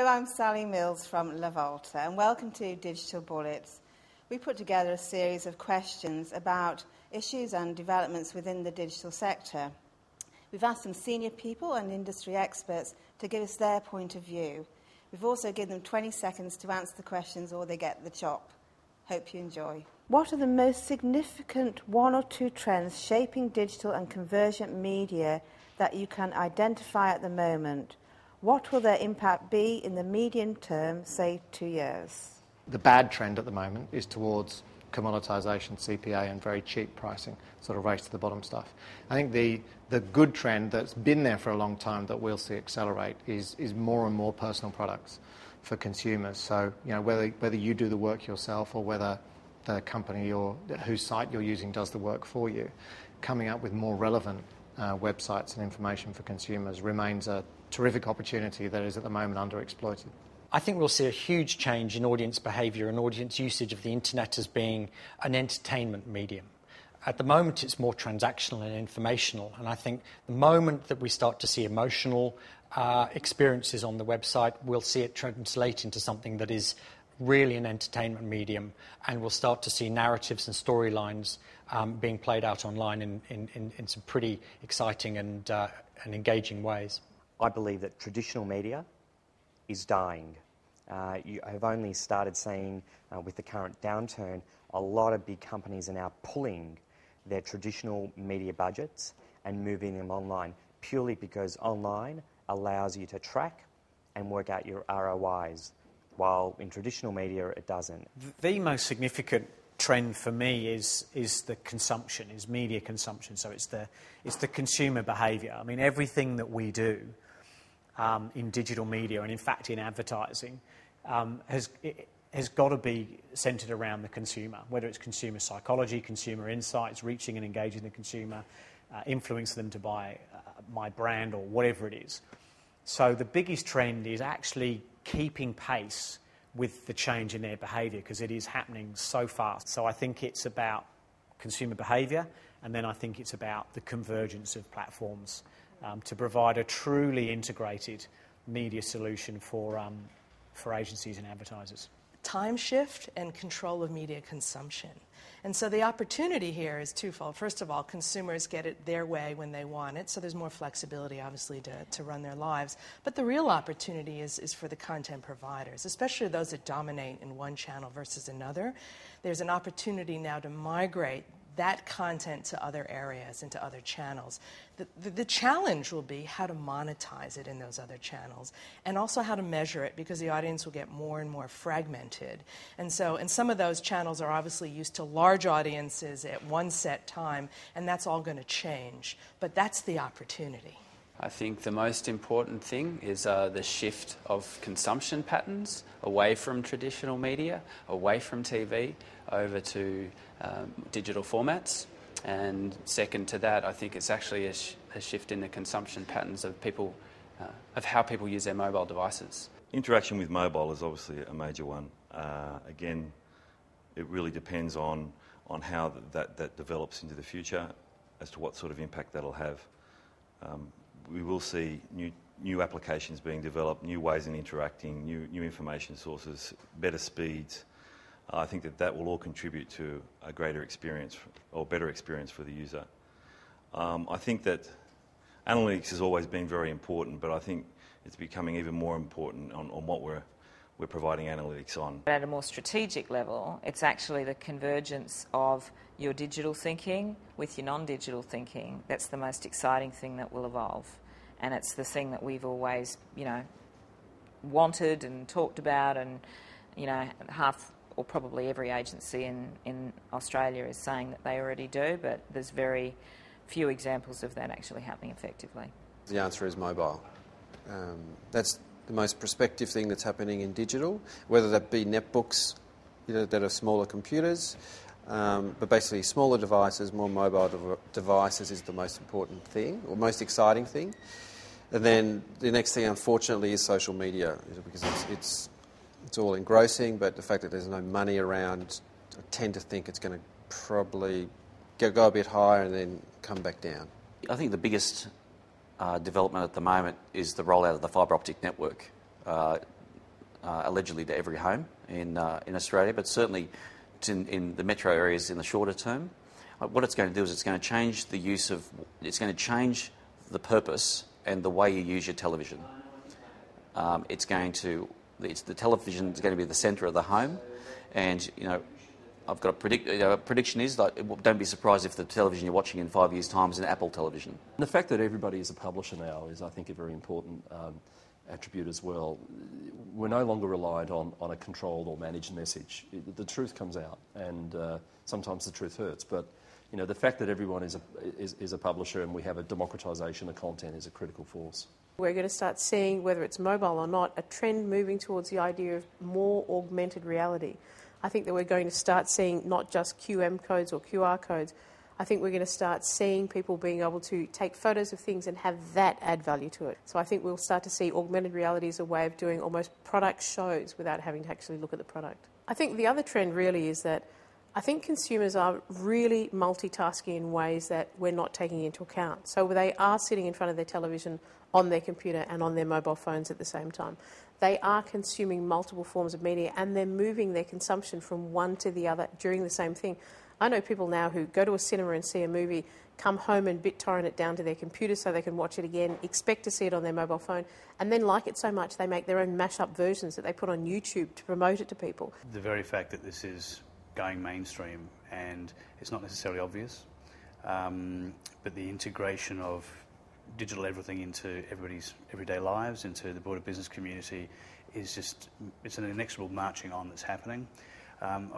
I'm Sally Mills from La Volta, and welcome to Digital Bullets. We put together a series of questions about issues and developments within the digital sector. We've asked some senior people and industry experts to give us their point of view. We've also given them 20 seconds to answer the questions or they get the chop. Hope you enjoy. What are the most significant one or two trends shaping digital and convergent media that you can identify at the moment? What will their impact be in the medium term, say 2 years? The bad trend at the moment is towards commoditisation, CPA and very cheap pricing, sort of race to the bottom stuff. I think the good trend that's been there for a long time that we'll see accelerate is more and more personal products for consumers. So, whether you do the work yourself or whether the company whose site you're using does the work for you, coming up with more relevant websites and information for consumers remains a terrific opportunity that is at the moment underexploited. I think we'll see a huge change in audience behaviour and audience usage of the internet as being an entertainment medium. At the moment, it's more transactional and informational, and I think the moment that we start to see emotional experiences on the website, we'll see it translate into something that is really an entertainment medium, and we'll start to see narratives and storylines being played out online in some pretty exciting and engaging ways. I believe that traditional media is dying. You have only started seeing, with the current downturn, a lot of big companies are now pulling their traditional media budgets and moving them online, purely because online allows you to track and work out your ROIs, while in traditional media it doesn't. The most significant trend for me is the consumption, is media consumption. So it's the consumer behaviour. I mean, everything that we do in digital media and in fact in advertising has got to be centred around the consumer, whether it's consumer psychology, consumer insights, reaching and engaging the consumer, influencing them to buy my brand or whatever it is. So the biggest trend is actually keeping pace with the change in their behaviour, because it is happening so fast. So I think it's about consumer behaviour, and then I think it's about the convergence of platforms to provide a truly integrated media solution for agencies and advertisers. Time shift and control of media consumption. And so the opportunity here is twofold. First of all, consumers get it their way when they want it, so there's more flexibility, obviously, to run their lives. But the real opportunity is for the content providers, especially those that dominate in one channel versus another. There's an opportunity now to migrate that content to other areas, into other channels. The challenge will be how to monetize it in those other channels, and also how to measure it, because the audience will get more and more fragmented. And some of those channels are obviously used to large audiences at one set time, and that's all going to change. But that's the opportunity. I think the most important thing is the shift of consumption patterns away from traditional media, away from TV, over to digital formats. And second to that, I think it's actually a shift in the consumption patterns of people, of how people use their mobile devices. Interaction with mobile is obviously a major one. Again, it really depends on how that develops into the future as to what sort of impact that'll have. We will see new applications being developed, new ways of interacting, new information sources, better speeds. I think that will all contribute to a greater experience or better experience for the user. I think that analytics has always been very important, but I think it's becoming even more important on what we're providing analytics on. At a more strategic level, it's actually the convergence of your digital thinking with your non-digital thinking that's the most exciting thing that will evolve. And it's the thing that we've always, wanted and talked about, and, half or probably every agency in Australia is saying that they already do, but there's very few examples of that actually happening effectively. The answer is mobile. That's the most prospective thing that's happening in digital, whether that be netbooks, that are smaller computers, but basically smaller devices, more mobile devices is the most important thing, or most exciting thing. And then the next thing, unfortunately, is social media, because it's all engrossing, but the fact that there's no money around, I tend to think it's going to probably go a bit higher and then come back down. I think the biggest development at the moment is the rollout of the fibre optic network. allegedly to every home in Australia, but certainly in the metro areas in the shorter term. What it's going to do is it's going to change it's going to change the purpose and the way you use your television. The television is going to be the centre of the home, and I've got a prediction is that don't be surprised if the television you're watching in 5 years' time is an Apple television. The fact that everybody is a publisher now is, I think, a very important attribute as well. We're no longer reliant on a controlled or managed message. The truth comes out, and sometimes the truth hurts. But the fact that everyone is a publisher and we have a democratisation of content is a critical force. We're going to start seeing, whether it's mobile or not, a trend moving towards the idea of more augmented reality. I think that we're going to start seeing not just QM codes or QR codes. I think we're going to start seeing people being able to take photos of things and have that add value to it. So I think we'll start to see augmented reality as a way of doing almost product shows without having to actually look at the product. I think the other trend really is that I think consumers are really multitasking in ways that we're not taking into account. So they are sitting in front of their television, on their computer and on their mobile phones at the same time. They are consuming multiple forms of media, and they're moving their consumption from one to the other during the same thing. I know people now who go to a cinema and see a movie, come home and BitTorrent it down to their computer so they can watch it again, expect to see it on their mobile phone, and then like it so much they make their own mash-up versions that they put on YouTube to promote it to people. The very fact that this is going mainstream, and it's not necessarily obvious, but the integration of digital everything into everybody's everyday lives, into the broader business community, it's an inexorable marching on that's happening.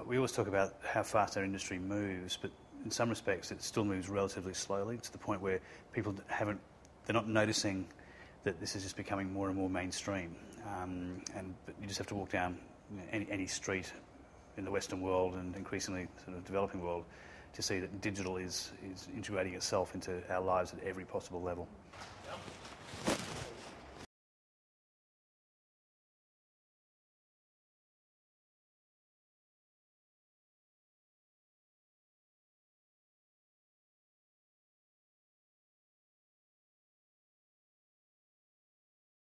We always talk about how fast our industry moves, but in some respects it still moves relatively slowly, to the point where people they're not noticing that this is just becoming more and more mainstream. But you just have to walk down any street in the Western world and increasingly sort of developing world to see that digital is integrating itself into our lives at every possible level.